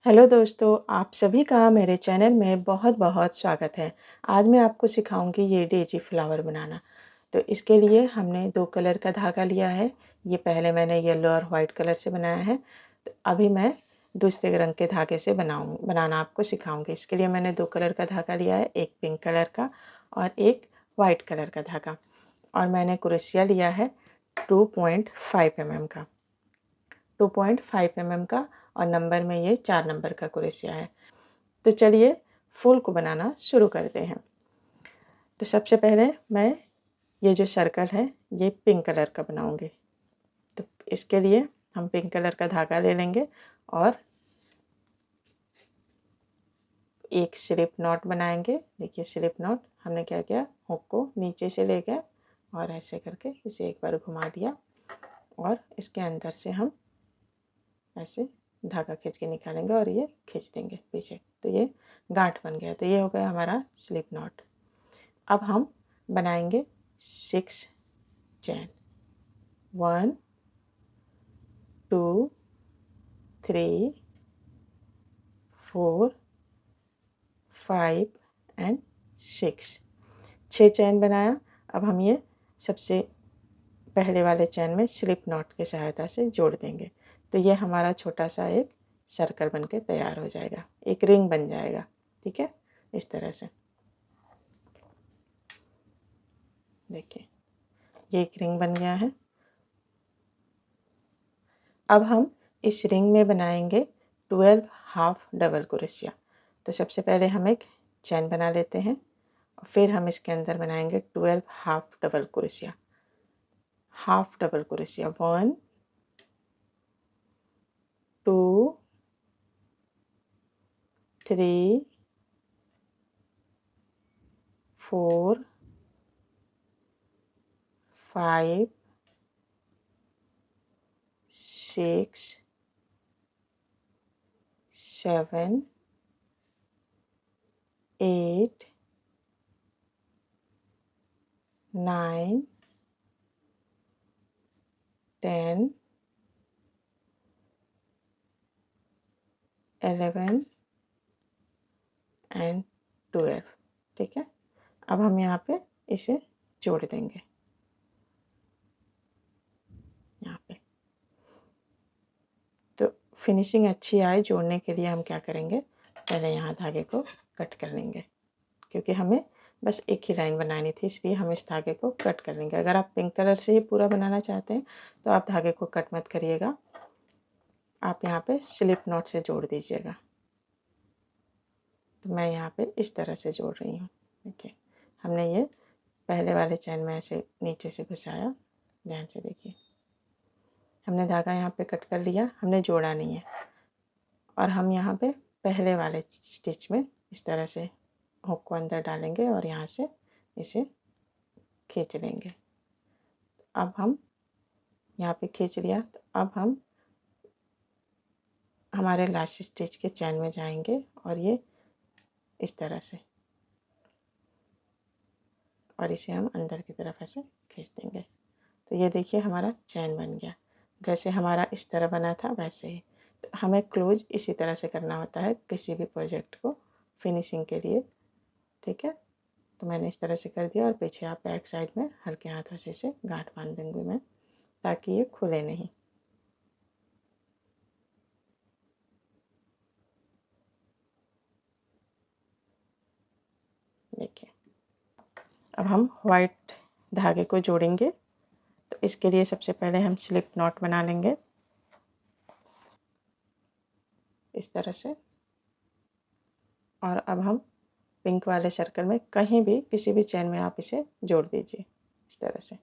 Hello दोस्तों, आप सभी का मेरे चैनल में बहुत-बहुत स्वागत है। आज मैं आपको सिखाऊंगी ये डेज़ी फ्लावर बनाना। तो इसके लिए हमने 2 कलर का धागा लिया है। ये पहले मैंने येलो और वाइट कलर से बनाया है। तो अभी मैं दूसरे रंग के धागे से बनाना आपको सिखाऊंगी। इसके लिए मैंने 2 कलर का धागा लिया है, एक पिंक कलर का और एक वाइट कलर का धागा। और मैंने क्रोशिया लिया है 2.5 mm का। 2.5 mm का और नंबर में ये 4 नंबर का क्रोशिया है। तो चलिए फूल को बनाना शुरू करते हैं। तो सबसे पहले मैं ये जो सर्कल है ये पिंक कलर का बनाऊंगी। तो इसके लिए हम पिंक कलर का धागा ले लेंगे और एक स्लिप नॉट बनाएंगे। देखिए स्लिप नॉट हमने क्या किया, हुक को नीचे से ले गया और ऐसे करके इसे एक बार घुमा दिया और इसके अंदर से हम ऐसे धागा खींच के निकालेंगे और ये खींच देंगे पीछे। तो ये गांठ बन गया। तो ये हो गया हमारा स्लिप नॉट। अब हम बनाएंगे 6 चैन। 1 2 3 4 5 एंड 6। 6 चैन बनाया। अब हम ये सबसे पहले वाले चैन में स्लिप नॉट की सहायता से जोड़ देंगे। तो ये हमारा छोटा सा एक सर्कल बन के तैयार हो जाएगा, एक रिंग बन जाएगा। ठीक है, इस तरह से देखिए ये एक रिंग बन गया है। अब हम इस रिंग में बनाएंगे 12 हाफ डबल क्रोशिया। तो सबसे पहले हम एक चैन बना लेते हैं और फिर हम इसके अंदर बनाएंगे 12 half double crochet. Half double crochet 1 2 3 4 5 6 7 8 9 10 11 and 12। ठीक है, अब हम यहाँ पे इसे जोड़ देंगे यहाँ पे। तो फिनिशिंग अच्छी आए जोड़ने के लिए हम क्या करेंगे, पहले यहाँ धागे को कट कर लेंगे क्योंकि हमें बस एक ही लाइन बनानी थी, इसलिए हम इस धागे को कट कर लेंगे। अगर आप पिंक कलर से ही पूरा बनाना चाहते हैं तो आप धागे को कट मत करिएगा, आप यहाँ पे स्लिप नॉट से जोड़ दीजिएगा। तो मैं यहाँ पे इस तरह से जोड़ रही हूँ। देखिए हमने ये पहले वाले चैन में ऐसे नीचे से घुसाया, ध्यान से देखिए हमने धागा यहाँ पे कट कर लिया, हमने जोड़ा नहीं है। और हम यहाँ पे पहले वाले स्टिच में इस तरह से हुक को अंदर डालेंगे और यहाँ से इसे खींच लेंगे। अब हम यहाँ पे खींच लिया। तो अब हम हमारे लास्ट स्टिच के चैन में जाएंगे और ये इस तरह से, और इसे हम अंदर की तरफ ऐसे खींच देंगे। तो ये देखिए हमारा चैन बन गया। जैसे हमारा इस तरह बना था वैसे ही। तो हमें क्लोज इसी तरह से करना होता है किसी भी प्रोजेक्ट को फिनिशिंग के लिए। ठीक है, तो मैंने इस तरह से कर दिया और पीछे आप बैक साइड में हल्के हाथों से इसे गांठ बांध दूँगी मैं, ताकि ये खुले नहीं। देखिए अब हम वाइट धागे को जोड़ेंगे। तो इसके लिए सबसे पहले हम स्लिप नॉट बना लेंगे इस तरह से। और अब हम पिंक वाले सर्कल में कहीं भी किसी भी चैन में आप इसे जोड़ दीजिए इस तरह से।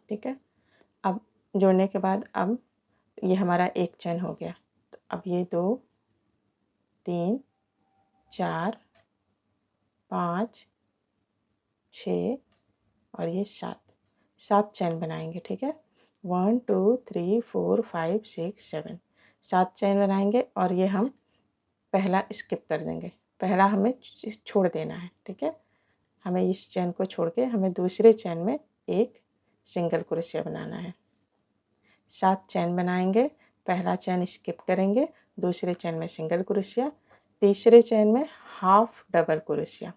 ठीक है, अब जोड़ने के बाद अब ये हमारा एक चैन हो गया। तो अब ये 2 3 4 5 6 और ये 7 चैन बनाएंगे। ठीक है, 1 2 3 4 5 6 7 7 चैन बनाएंगे और ये हम पहला स्किप कर देंगे। पहला हमें छोड़ देना है। ठीक है, हमें इस चैन को छोड़ के हमें दूसरे चैन में एक सिंगल क्रोशिया बनाना है। 7 चेन बनाएंगे। पहला चेन स्किप करेंगे, दूसरे चेन में सिंगल क्रोशिया, तीसरे चेन में हाफ डबल क्रोशिया।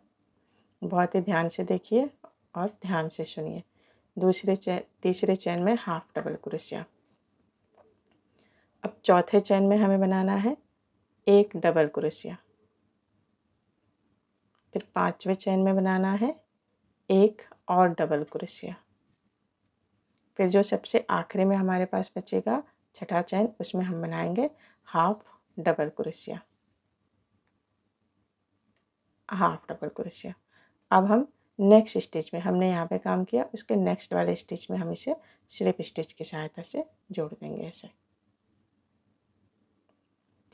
बहुत ही ध्यान से देखिए और ध्यान से सुनिए। तीसरे चेन में हाफ डबल क्रोशिया। अब चौथे चेन में हमें बनाना है एक डबल क्रोशिया। फिर पांचवें चेन में बनाना है एक और डबल क्रोशिया। फिर जो सबसे आखिरी में हमारे पास बचेगा छठा चेन, उसमें हम बनाएंगे half double crochet. Half double crochet. अब हम नेक्स्ट स्टिच में, हमने यहाँ पे काम किया, उसके नेक्स्ट वाले स्टिच में हम इसे स्लिप स्टिच की सहायता से जोड़ देंगे ऐसे।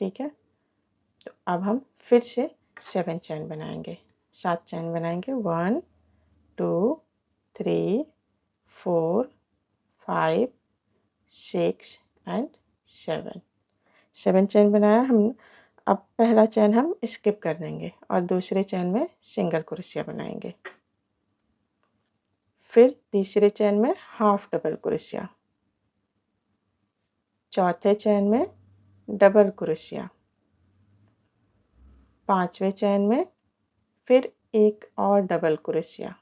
ठीक है, तो अब हम फिर से 7 चेन बनाएंगे। 7 चेन बनाएंगे। 1 2 3 4 5 6 एंड 7। 7 चेन बनाया हम। अब पहला चेन हम स्किप कर देंगे और दूसरे चेन में सिंगल क्रोशिया बनाएंगे। फिर तीसरे चेन में हाफ डबल क्रोशिया, चौथे चेन में डबल क्रोशिया, पांचवें चेन में फिर एक और डबल क्रोशिया,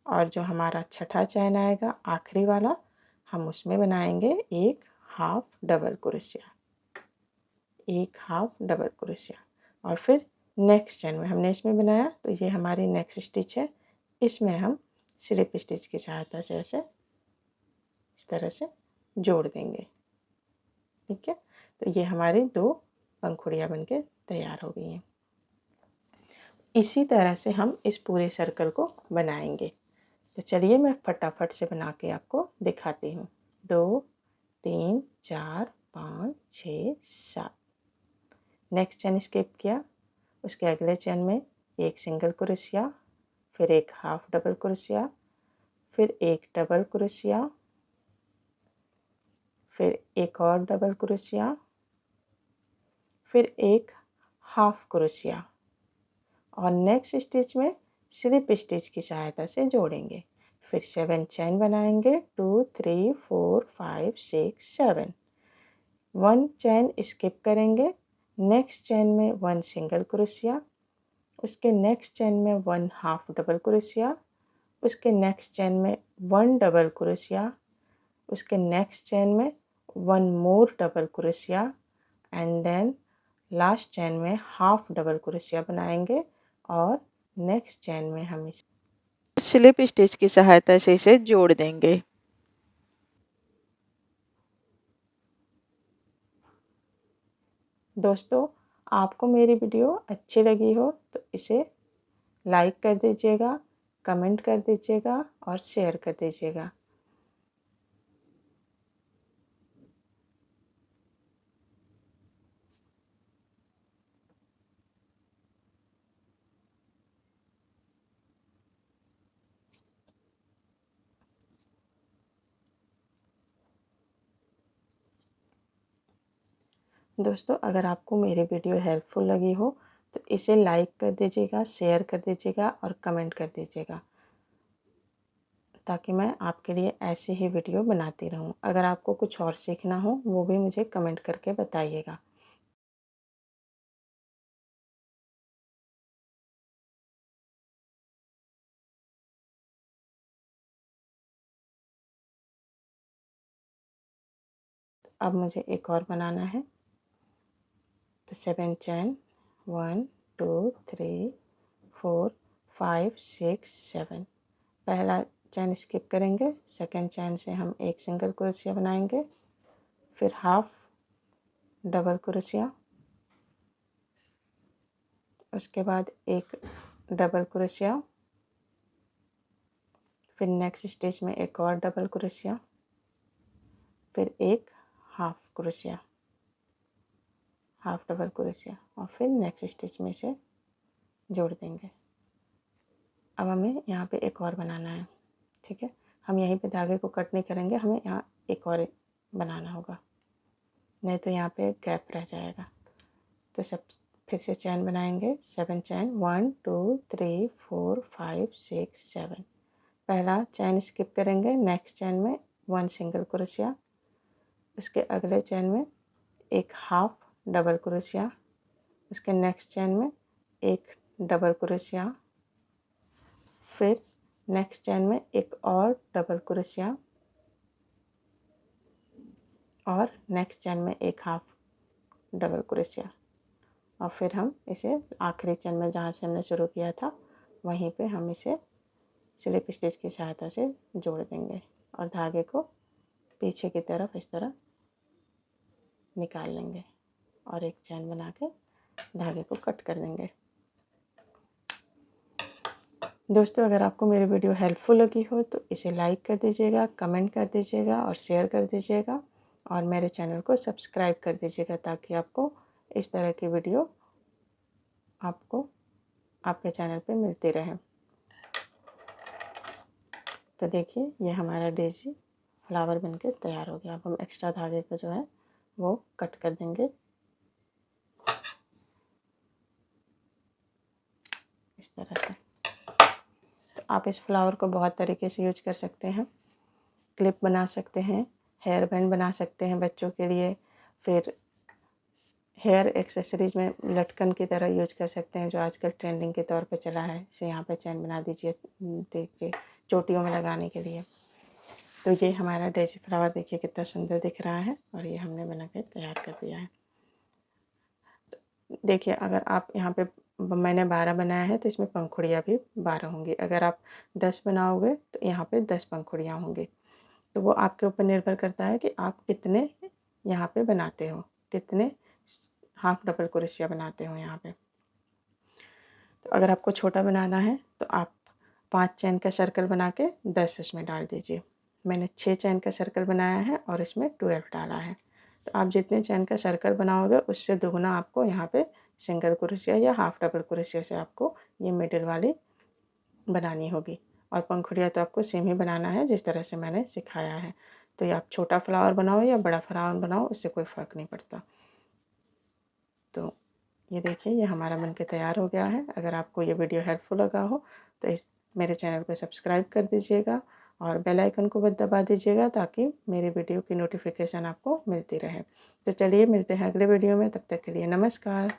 और जो हमारा छठा चेन आएगा आखिरी वाला, हम उसमें बनाएंगे एक हाफ डबल क्रोशिया। एक हाफ डबल क्रोशिया। और फिर नेक्स्ट चेन में हमने इसमें बनाया, तो ये हमारी नेक्स्ट स्टिच है। इसमें हम स्लिप स्टिच की सहायता से ऐसे इस तरह से जोड़ देंगे। ठीक है, तो ये हमारी 2 पंखुड़ियाँ बनके तैयार हो गई हैं। इसी तरह से हम इस पूरे सर्कल को बनाएंगे। तो चलिए मैं फटाफट से बना के आपको दिखाती हूँ। 2 3 4 5 6 7। नेक्स्ट चेन स्किप किया, उसके अगले चेन में एक सिंगल क्रोशिया, फिर एक हाफ डबल क्रोशिया, फिर एक डबल क्रोशिया, फिर एक और डबल क्रोशिया, फिर एक हाफ क्रोशिया, और नेक्स्ट स्टिच में स्लिप स्टिच की सहायता से जोड़ेंगे। फिर 7 चेन बनाएंगे। 2 3 4 5 6 7। 1 चेन स्किप करेंगे, नेक्स्ट चेन में 1 सिंगल क्रोशिया, उसके नेक्स्ट चेन में 1 हाफ डबल क्रोशिया, उसके नेक्स्ट चेन में 1 डबल क्रोशिया, उसके नेक्स्ट चेन में 1 more double crochet, and then last chain में हाफ डबल क्रोशिया बनाएंगे, और नेक्स्ट चेन में हम इस स्लिप स्टिच की सहायता से इसे जोड़ देंगे। दोस्तों, आपको मेरी वीडियो अच्छी लगी हो तो इसे लाइक कर दीजिएगा, कमेंट कर दीजिएगा और शेयर कर दीजिएगा। दोस्तों, अगर आपको मेरी वीडियो हेल्पफुल लगी हो तो इसे लाइक कर दीजिएगा, शेयर कर दीजिएगा और कमेंट कर दीजिएगा, ताकि मैं आपके लिए ऐसी ही वीडियो बनाती रहूं। अगर आपको कुछ और सीखना हो वो भी मुझे कमेंट करके बताइएगा। अब मुझे एक और बनाना है, तो 7 चेन 1 2 3 4 5 6 7। पहला चेन स्किप करेंगे, सेकंड चेन से हम एक सिंगल क्रोशिया बनाएंगे, फिर हाफ डबल क्रोशिया, उसके बाद एक डबल क्रोशिया, फिर नेक्स्ट स्टिच में एक और डबल क्रोशिया, फिर एक half crochet, half double crochet, और फिर नेक्स्ट स्टिच में से जोड़ देंगे। अब हमें यहाँ पे एक और बनाना है। ठीक है, हम यहीं पे धागे को कट नहीं करेंगे, हमें यहाँ एक और बनाना होगा, नहीं तो यहाँ पे गैप रह जाएगा। तो सब फिर से चैन बनाएंगे। 7 चैन 1 2 3 4 5 6 7। पहला चैन स्किप करेंगे, नेक्स्ट चैन में 1 सिंगल क्रोशिया, उसके अगले चैन में एक हाफ डबल क्रोशिया, उसके नेक्स्ट चैन में एक डबल क्रोशिया, फिर नेक्स्ट चैन में एक और डबल क्रोशिया और नेक्स्ट चैन में एक हाफ डबल क्रोशिया, और फिर हम इसे आखिरी चैन में जहाँ से हमने शुरू किया था वहीं पे हम इसे स्लिप स्टिच की सहायता से जोड़ देंगे और धागे को पीछे की तरफ इस तरह निकाल लेंगे और एक चैन बना के धागे को कट कर देंगे। दोस्तों, अगर आपको मेरी वीडियो हेल्पफुल लगी हो तो इसे लाइक कर दीजिएगा, कमेंट कर दीजिएगा और शेयर कर दीजिएगा और मेरे चैनल को सब्सक्राइब कर दीजिएगा ताकि आपको इस तरह की वीडियो आपको आपके चैनल पे मिलती रहे। तो देखिए, ये हमारा डेजी फ्लावर बनके तैयार हो गया। अब हम एक्स्ट्रा धागे को जो है वो कट कर देंगे इस तरह से। तो आप इस फ्लावर को बहुत तरीके से यूज कर सकते हैं। क्लिप बना सकते हैं, हेयर बैंड बना सकते हैं बच्चों के लिए, फिर हेयर एक्सेसरीज में लटकन की तरह यूज कर सकते हैं जो आजकल ट्रेंडिंग के तौर पे चला है। इसे यहाँ पे चैन बना दीजिए, देखिए चोटियों में लगाने के लिए। तो ये हमारा डेजी फ्लावर देखिए कितना सुंदर दिख रहा है और ये हमने बना के तैयार कर दिया है। देखिए, अगर आप यहाँ पे मैंने 12 बनाया है तो इसमें पंखुड़ियाँ भी 12 होंगी। अगर आप 10 बनाओगे तो यहाँ पे 10 पंखुड़ियाँ होंगी। तो वो आपके ऊपर निर्भर करता है कि आप कितने यहाँ पे बनाते हो, कितने हाफ डबल क्रोशिया बनाते हो यहाँ पे। तो अगर आपको छोटा बनाना है तो आप 5 चैन का सर्कल बना के 10 इसमें डाल दीजिए। मैंने 6 चैन का सर्कल बनाया है और इसमें 12 डाला है। तो आप जितने चैन का सर्कल बनाओगे उससे दुगना आपको यहाँ पे सिंगल क्रोशिया या हाफ डबल क्रोशिया से आपको ये मिडिल वाली बनानी होगी। और पंखुड़ियाँ तो आपको सेम ही बनाना है जिस तरह से मैंने सिखाया है। तो ये आप छोटा फ्लावर बनाओ या बड़ा फ्लावर बनाओ, उससे कोई फ़र्क नहीं पड़ता। तो ये देखिए, ये हमारा बनके तैयार हो गया है। अगर आपको ये वीडियो हेल्पफुल लगा हो तो इस मेरे चैनल को सब्सक्राइब कर दीजिएगा और बेल आइकन को दबा दीजिएगा ताकि मेरी वीडियो की नोटिफिकेशन आपको मिलती रहे। तो चलिए, मिलते हैं अगले वीडियो में। तब तक के लिए नमस्कार।